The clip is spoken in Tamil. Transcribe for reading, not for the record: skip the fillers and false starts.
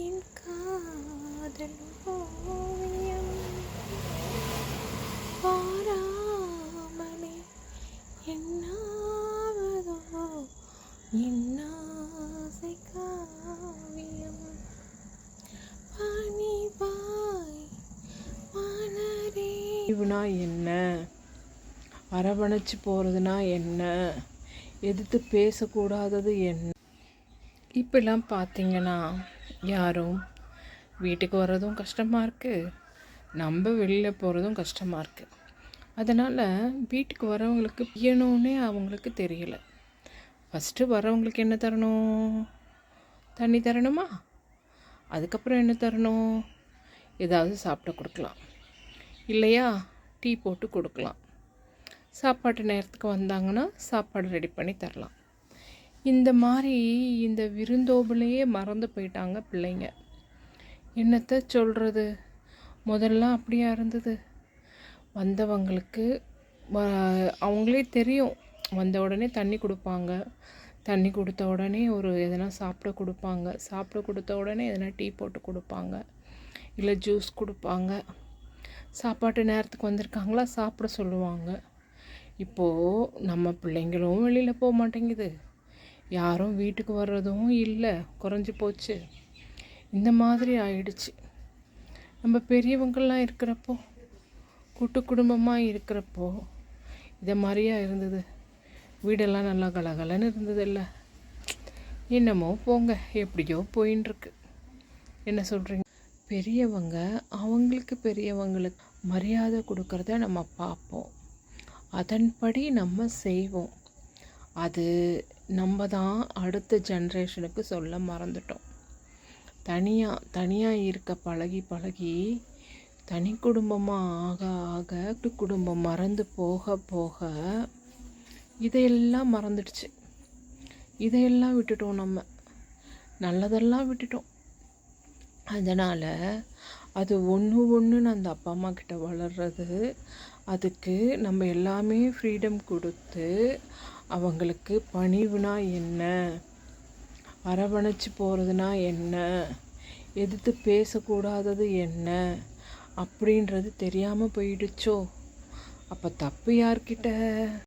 என் காதல் ஓவியம் பாராமலே என்னாவதோ என் ஆசை காவியம் பனிவாய் மலரே. இவனா என்ன, அரவணைச்சு போகிறதுனா என்ன, எதிர்த்து பேசக்கூடாதது என்ன. இப்பெல்லாம் பார்த்திங்கன்னா யாரும் வீட்டுக்கு வர்றதும் கஷ்டமாக இருக்குது, நம்ம வெளியில் போகிறதும் கஷ்டமாக இருக்குது. அதனால் வீட்டுக்கு வரவங்களுக்கு பியணுன்னே அவங்களுக்கு தெரியல. ஃபஸ்ட்டு வரவங்களுக்கு என்ன தரணும்? தண்ணி தரணுமா? அதுக்கப்புறம் என்ன தரணும்? ஏதாவது சாப்பிட கொடுக்கலாம், இல்லையா டீ போட்டு கொடுக்கலாம். சாப்பாட்டு நேரத்துக்கு வந்தாங்கன்னா சாப்பாடு ரெடி பண்ணி தரலாம். இந்த மாதிரி இந்த விருந்தோம்பலையே மறந்து போயிட்டாங்க பிள்ளைங்க. என்னத்தை சொல்கிறது, முதல்ல அப்படியா இருந்தது. வந்தவங்களுக்கு அவங்களே தெரியும், வந்த உடனே தண்ணி கொடுப்பாங்க, தண்ணி கொடுத்த உடனே ஒரு எதனா சாப்பிட கொடுப்பாங்க, சாப்பிட கொடுத்த உடனே எதனா டீ போட்டு கொடுப்பாங்க, இல்லை ஜூஸ் கொடுப்பாங்க. சாப்பாட்டு நேரத்துக்கு வந்திருக்காங்களா சாப்பிட சொல்லுவாங்க. இப்போது நம்ம பிள்ளைங்களும் வெளியில் போக மாட்டேங்குது, யாரும் வீட்டுக்கு வர்றதும் இல்லை, குறைஞ்சி போச்சு. இந்த மாதிரி ஆயிடுச்சு. நம்ம பெரியவங்கள்லாம் இருக்கிறப்போ, கூட்டு குடும்பமாக இருக்கிறப்போ இதை மாதிரியா இருந்தது. வீடெல்லாம் நல்லா கலகலன்னு இருந்தது இல்லை. என்னமோ போங்க, எப்படியோ போயின்ட்டுருக்கு. என்ன சொல்கிறீங்க? பெரியவங்க அவங்களுக்கு பெரியவங்களுக்கு மரியாதை கொடுக்கறத நம்ம பார்ப்போம், அதன்படி நம்ம செய்வோம். அது நம்ம தான் அடுத்த ஜென்ரேஷனுக்கு சொல்ல மறந்துட்டோம். தனியாக இருக்க பழகி தனி குடும்பமாக ஆக ஆக குடும்பம் மறந்து போக போக இதையெல்லாம் மறந்துடுச்சு. இதையெல்லாம் விட்டுட்டோம், நம்ம நல்லதெல்லாம் விட்டுட்டோம். அதனால் அது ஒன்றுன்னு அந்த அப்பா அம்மா கிட்ட வளர்றது, அதுக்கு நம்ம எல்லாமே ஃப்ரீடம் கொடுத்து அவங்களுக்கு பணிவுனா என்ன, அரவணைச்சு போகிறதுனா என்ன, எதிர்த்து பேசக்கூடாதது என்ன அப்படின்றது தெரியாமல் போயிடுச்சோ. அப்போ தப்பு யார்கிட்ட?